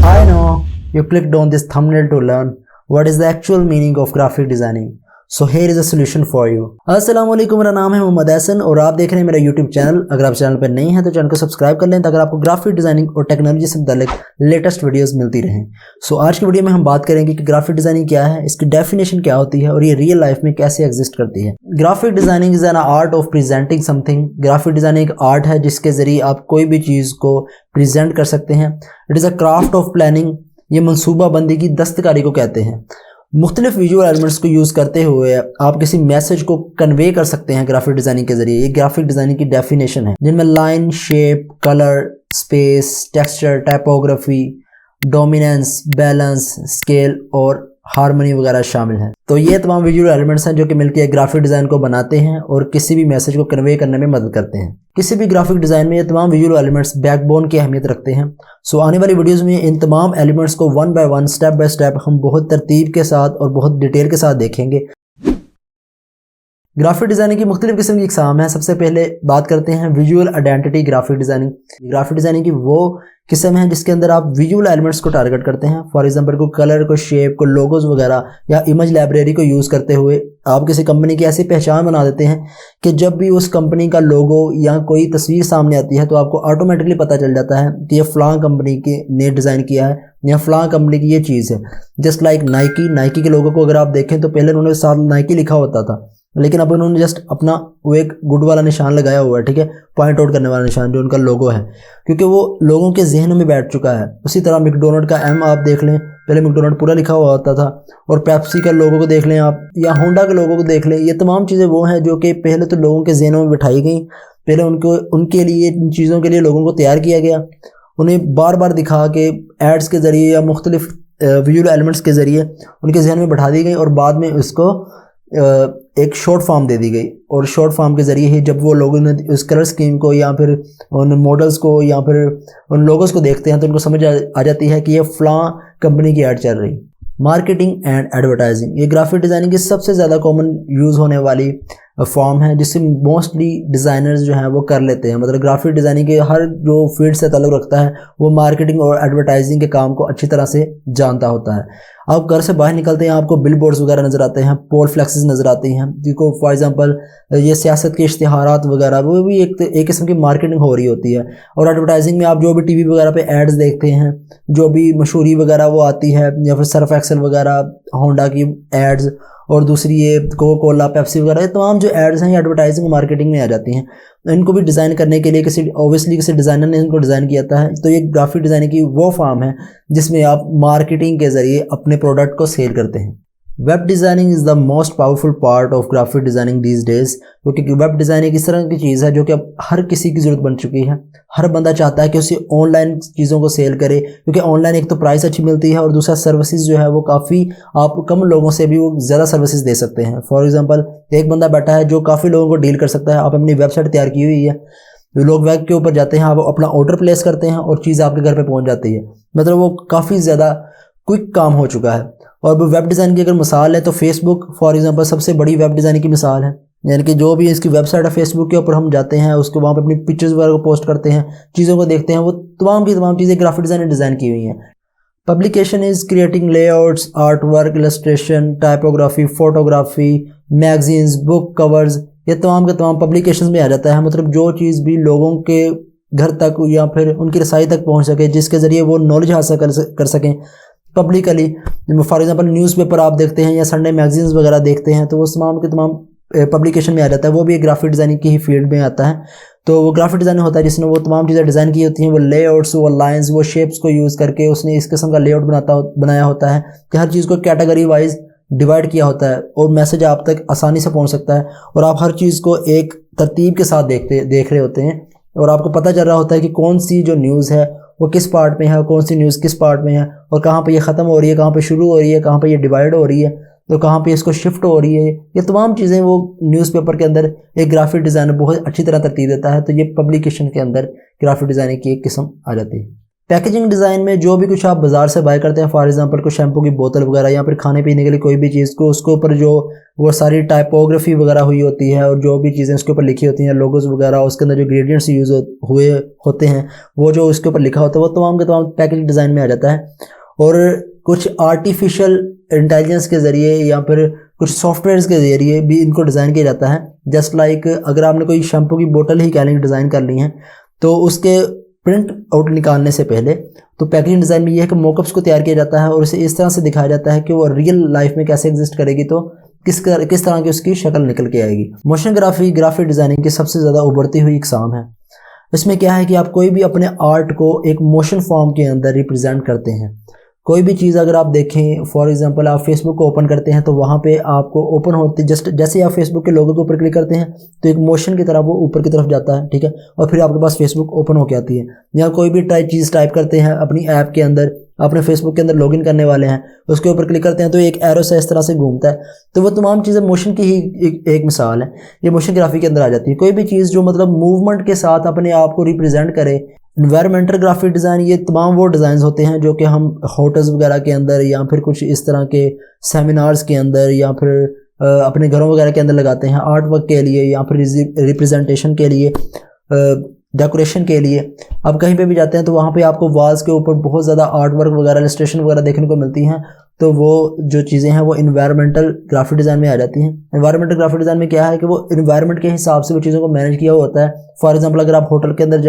I know you clicked on this thumbnail to learn what is the actual meaning of graphic designing. So here is a solution for you. अस्सलामुअलैकुम, मेरा नाम है मोहम्मद हसन और आप देख रहे हैं मेरा यूट्यूब चैनल। अगर आप चैनल पर नए हैं तो चैनल को सब्सक्राइब कर लें ताकि आपको ग्राफिक डिजाइनिंग और टेक्नोलॉजी से मुताल्लिक लेटेस्ट वीडियोस मिलती रहें। सो आज की वीडियो में हम बात करेंगे कि ग्राफिक डिजाइनिंग क्या है, इसकी डेफिनेशन क्या होती है और ये रियल लाइफ में कैसे एग्जिस्ट करती है। Graphic designing is an art of presenting something. Graphic designing एक आर्ट है जिसके जरिए आप कोई भी चीज़ को प्रेजेंट कर सकते हैं। It is a craft of planning. ये मनसूबाबंदी की दस्तकारी को कहते हैं। मुख्तलिफ विजुअल एलिमेंट्स को यूज़ करते हुए आप किसी मैसेज को कन्वे कर सकते हैं ग्राफिक डिज़ाइनिंग के ज़रिए। ये ग्राफिक डिज़ाइनिंग की डेफिनेशन है, जिनमें line, shape, colour, space, texture, typography, dominance, balance, scale और हार्मनी वगैरह शामिल हैं। तो ये तमाम विजुअल एलिमेंट्स हैं जो कि मिलकर ग्राफिक डिज़ाइन को बनाते हैं और किसी भी मैसेज को कन्वे करने में मदद करते हैं। किसी भी ग्राफिक डिज़ाइन में ये तमाम विजुअल एलिमेंट्स बैकबोन की अहमियत रखते हैं। सो आने वाली वीडियोस में इन तमाम एलिमेंट्स को one by one, step by step हम बहुत तरतीब के साथ और बहुत डिटेल के साथ देखेंगे। ग्राफिक डिज़ाइनिंग की मुख्तलिफ किस्म की इकसाम है। सबसे पहले बात करते हैं visual identity graphic designing. Graphic designing की वो किस्म है जिसके अंदर आप विजुअल एलिमेंट्स को टारगेट करते हैं। फॉर एग्जांपल को कलर, को शेप, को लोगोज वगैरह या इमेज लाइब्रेरी को यूज़ करते हुए आप किसी कंपनी की ऐसी पहचान बना देते हैं कि जब भी उस कंपनी का लोगो या कोई तस्वीर सामने आती है तो आपको ऑटोमेटिकली पता चल जाता है कि ये फ़लाँ कंपनी के ने डिज़ाइन किया है या फ़लाँ कंपनी की ये चीज़ है। जस्ट लाइक नाइकी के लोगों को अगर आप देखें तो पहले उन्होंने साथ नाइकी लिखा होता था, लेकिन अब उन्होंने जस्ट अपना वो एक गुड वाला निशान लगाया हुआ है, ठीक है, पॉइंट आउट करने वाला निशान जो उनका लोगो है, क्योंकि वो लोगों के जहनों में बैठ चुका है। उसी तरह मैकडोनल्ड का एम आप देख लें, पहले मैकडोनल्ड पूरा लिखा हुआ होता था, और पेप्सी का लोगो को देख लें आप, या होंडा के लोगो को देख लें। ये तमाम चीज़ें वो हैं जो कि पहले तो लोगों के जहनों में बिठाई गई, पहले उनके लिए इन चीज़ों के लिए लोगों को तैयार किया गया, उन्हें बार बार दिखा के एड्स के ज़रिए या मुख्तलिफ विजुअल एलिमेंट्स के ज़रिए उनके जहन में बैठा दी गई और बाद में उसको एक शॉर्ट फॉर्म दे दी गई। और शॉर्ट फॉर्म के ज़रिए ही जब वो लोगों ने उस कलर स्कीम को या फिर उन मॉडल्स को या फिर उन लोगोस को देखते हैं तो उनको समझ आ जाती है कि ये फ़लाँ कंपनी की ऐड चल रही। मार्केटिंग एंड एडवर्टाइजिंग, ये ग्राफिक डिज़ाइनिंग की सबसे ज़्यादा कॉमन यूज़ होने वाली फॉर्म है जिससे मोस्टली डिज़ाइनर्स जो हैं वो कर लेते हैं। मतलब ग्राफिक डिज़ाइनिंग के हर जो फील्ड से ताल्लुक़ रखता है वो मार्केटिंग और एडवर्टाइजिंग के काम को अच्छी तरह से जानता होता है। आप घर से बाहर निकलते हैं, आपको बिल बोर्ड्स वगैरह नज़र आते हैं, पोल फ्लेक्सेस नज़र आती हैं, जिनको फॉर एग्जांपल ये सियासत के इश्तिहारात वगैरह, वो भी एक किस्म की मार्केटिंग हो रही होती है। और एडवर्टाइजिंग में आप जो भी टीवी वगैरह पे एड्स देखते हैं, जो भी मशहूरी वगैरह वो आती है, या फिर सर्फ एक्सेल वगैरह, होंडा की एड्स, और दूसरी ये कोका कोला, पेप्सी वगैरह, ये तमाम जो एड्स हैं ये एडवर्टाइजिंग मार्केटिंग में आ जाती हैं। इनको भी डिज़ाइन करने के लिए किसी डिज़ाइनर ने इनको डिज़ाइन किया था। तो ये ग्राफिक डिज़ाइनिंग की वो फॉर्म है जिसमें आप मार्केटिंग के ज़रिए अपने प्रोडक्ट को सेल करते हैं। Web designing is the most powerful part of graphic designing these days, क्योंकि वेब डिज़ाइनिंग इस तरह की चीज़ है जो कि अब हर किसी की ज़रूरत बन चुकी है। हर बंदा चाहता है कि उसे ऑनलाइन चीज़ों को सेल करे, क्योंकि ऑनलाइन एक तो प्राइस अच्छी मिलती है और दूसरा सर्विसेज जो है वो काफ़ी, आप कम लोगों से भी वो ज़्यादा सर्विसेज दे सकते हैं। फॉर एग्जांपल एक बंदा बैठा है जो काफ़ी लोगों को डील कर सकता है। आप अपनी वेबसाइट तैयार की हुई है, लोग वेब के ऊपर जाते हैं, आप अपना ऑर्डर प्लेस करते हैं और चीज़ आपके घर पर पहुँच जाती है। मतलब वो काफ़ी ज़्यादा क्विक काम हो चुका है। और वेब डिज़ाइन की अगर मिसाल है तो फेसबुक फॉर एग्जांपल सबसे बड़ी वेब डिज़ाइनिंग की मिसाल है। यानी कि जो भी इसकी वेबसाइट है फेसबुक के ऊपर हम जाते हैं, उसको वहाँ पे अपनी पिक्चर्स वगैरह को पोस्ट करते हैं, चीज़ों को देखते हैं, वो तमाम की तमाम चीज़ें ग्राफिक डिज़ाइन ने डिज़ाइन की हुई हैं। Publication is creating layouts, art work, illustration, typography, photography, magazines, book covers, ये तमाम के तमाम पब्लिकेशन में आ जाता है। मतलब जो चीज़ भी लोगों के घर तक या फिर उनकी रसाई तक पहुँच सके, जिसके ज़रिए वो नॉलेज हासिल कर सकें पब्लिकली। फॉर एग्जांपल न्यूज़पेपर आप देखते हैं या संडे मैगजीन्स वगैरह देखते हैं तो वो तमाम के तमाम पब्लिकेशन में आ जाता है। वो भी एक ग्राफिक डिज़ाइनिंग की ही फील्ड में आता है। तो वो ग्राफिक डिज़ाइनिंग होता है जिसने वो तमाम चीज़ें डिज़ाइन की होती हैं, वो लेआउट्स, वो लाइंस, वो शेप्स को यूज़ करके उसने इस किस्म का लेआउट बनाया होता है कि हर चीज़ को कैटेगरी वाइज डिवाइड किया होता है और मैसेज आप तक आसानी से पहुँच सकता है और आप हर चीज़ को एक तरतीब के साथ देख रहे होते हैं और आपको पता चल रहा होता है कि कौन सी जो न्यूज़ है वो किस पार्ट में है, कौन सी न्यूज़ किस पार्ट में है, और कहाँ पे ये ख़त्म हो रही है, कहाँ पे शुरू हो रही है, कहाँ पे ये डिवाइड हो रही है, तो कहाँ पे इसको शिफ्ट हो रही है। ये तमाम चीज़ें वो न्यूज़पेपर के अंदर एक ग्राफिक डिज़ाइनर बहुत अच्छी तरह तरतीब देता है। तो ये पब्लिकेशन के अंदर ग्राफिक डिज़ाइनिंग की एक किस्म आ जाती है। पैकेजिंग डिज़ाइन में जो भी कुछ आप बाजार से बाय करते हैं, फॉर एग्जांपल कोई शैम्पू की बोतल वगैरह या फिर खाने पीने के लिए कोई भी चीज़ को, उसके ऊपर जो वो सारी टाइपोग्राफी वगैरह हुई होती है और जो भी चीज़ें उसके ऊपर लिखी होती हैं, लोगोज वगैरह, उसके अंदर जो इंग्रेडिएंट्स यूज़ हुए होते हैं वो जो उसके ऊपर लिखा होता है वो तमाम के तमाम पैकेजिंग डिज़ाइन में आ जाता है। और कुछ आर्टिफिशियल इंटेलिजेंस के ज़रिए या फिर कुछ सॉफ्टवेयर्स के ज़रिए भी इनको डिज़ाइन किया जाता है। जस्ट लाइक अगर आपने कोई शैम्पू की बोतल ही कैलिंग डिज़ाइन कर ली है तो उसके प्रिंट आउट निकालने से पहले तो पैकेजिंग डिज़ाइन में यह है कि मॉकअप्स को तैयार किया जाता है और उसे इस तरह से दिखाया जाता है कि वो रियल लाइफ में कैसे एग्जिस्ट करेगी, तो किस तरह की उसकी शक्ल निकल के आएगी। मोशन ग्राफिक डिज़ाइनिंग की सबसे ज़्यादा उभरती हुई इकसाम है। इसमें क्या है कि आप कोई भी अपने आर्ट को एक मोशन फॉर्म के अंदर रिप्रेजेंट करते हैं। कोई भी चीज़ अगर आप देखें, फॉर एग्जांपल आप फेसबुक को ओपन करते हैं तो वहाँ पे आपको ओपन होते जस्ट जैसे ही आप फेसबुक के लोगो के ऊपर क्लिक करते हैं तो एक मोशन की तरह वो ऊपर की तरफ जाता है, ठीक है, और फिर आपके पास फेसबुक ओपन होके आती है। या कोई भी चीज़ टाइप करते हैं अपनी ऐप के अंदर, अपने फेसबुक के अंदर लॉगिन करने वाले हैं, उसके ऊपर क्लिक करते हैं तो एक एरो से इस तरह से घूमता है। तो वो तमाम चीज़ें मोशन की ही एक मिसाल है, ये मोशन ग्राफिक के अंदर आ जाती है। कोई भी चीज़ जो मतलब मूवमेंट के साथ अपने आप को रिप्रेजेंट करे। इन्वायरमेंटल ग्राफिक डिज़ाइन, ये तमाम वो डिज़ाइन होते हैं जो कि हम होटल्स वगैरह के अंदर या फिर कुछ इस तरह के सेमिनार्स के अंदर या फिर अपने घरों वगैरह के अंदर लगाते हैं आर्ट वर्क के लिए या फिर रिप्रेजेंटेशन के लिए, डेकोरेशन के लिए। आप कहीं पे भी जाते हैं तो वहाँ पे आपको वॉल्स के ऊपर बहुत ज़्यादा आर्ट वर्क वगैरह, इलस्ट्रेशन वगैरह देखने को मिलती हैं। तो वो जो चीज़ें हैं वो इन्वायरमेंटल ग्राफिक डिज़ाइन में आ जाती हैं। इन्वायरमेंटल ग्राफिक डिज़ाइन में क्या है कि वो इन्वायरमेंट के हिसाब से वो चीज़ों को मैनेज किया हुआ होता है। फॉर एग्जांपल अगर आप होटल के अंदर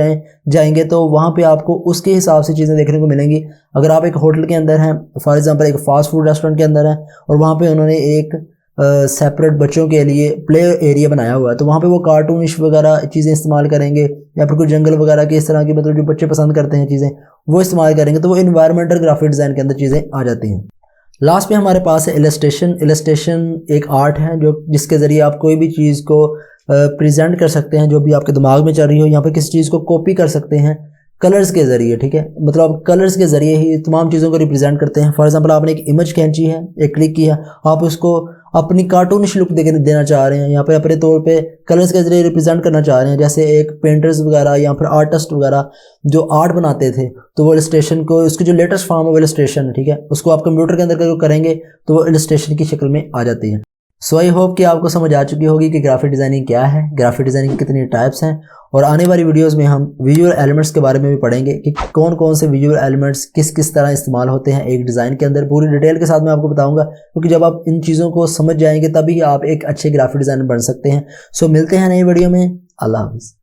जाएंगे तो वहाँ पे आपको उसके हिसाब से चीज़ें देखने को मिलेंगी। अगर आप एक होटल के अंदर हैं, फॉर एग्जांपल एक फास्ट फूड रेस्टोरेंट के अंदर हैं और वहाँ पे उन्होंने एक सेपरेट बच्चों के लिए प्ले एरिया बनाया हुआ है, तो वहाँ पे वो कार्टूनिश वगैरह चीज़ें इस्तेमाल करेंगे या फिर कुछ जंगल वगैरह की इस तरह की, मतलब जो बच्चे पसंद करते हैं चीज़ें वो इस्तेमाल करेंगे, तो वो इन्वायरमेंटल ग्राफिक डिज़ाइन के अंदर चीज़ें आ जाती हैं। लास्ट में हमारे पास है इलस्ट्रेशन। इलस्ट्रेशन एक आर्ट है जो जिसके ज़रिए आप कोई भी चीज़ को प्रेजेंट कर सकते हैं जो भी आपके दिमाग में चल रही हो, यहाँ पर किसी चीज़ को कॉपी कर सकते हैं कलर्स के ज़रिए, ठीक है, मतलब कलर्स के ज़रिए ही तमाम चीज़ों को रिप्रेजेंट करते हैं। फॉर एग्जांपल आपने एक इमेज खींची है, एक क्लिक किया, आप उसको अपनी कार्टूनिश लुक देना चाह रहे हैं, यहाँ पे अपने तौर पे कलर्स के ज़रिए रिप्रेजेंट करना चाह रहे हैं। जैसे एक पेंटर्स वगैरह या फिर आर्टिस्ट वगैरह जो आर्ट बनाते थे तो वो इलस्ट्रेशन को, उसकी जो लेटेस्ट फॉर्म है वो इलस्ट्रेशन है, ठीक है, उसको आप कंप्यूटर के अंदर करेंगे तो वो इलस्ट्रेशन की शक्ल में आ जाती है। सो आई होप कि आपको समझ आ चुकी होगी कि ग्राफिक डिज़ाइनिंग क्या है, ग्राफिक डिज़ाइनिंग की कितनी टाइप्स हैं, और आने वाली वीडियोस में हम विजुअल एलिमेंट्स के बारे में भी पढ़ेंगे कि कौन कौन से विजुअल एलिमेंट्स किस किस तरह इस्तेमाल होते हैं एक डिज़ाइन के अंदर। पूरी डिटेल के साथ मैं आपको बताऊंगा, क्योंकि जब आप इन चीज़ों को समझ जाएंगे तभी आप एक अच्छे ग्राफिक डिज़ाइनर बन सकते हैं। सो मिलते हैं नई वीडियो में। अल्लाह हाफ़िज़।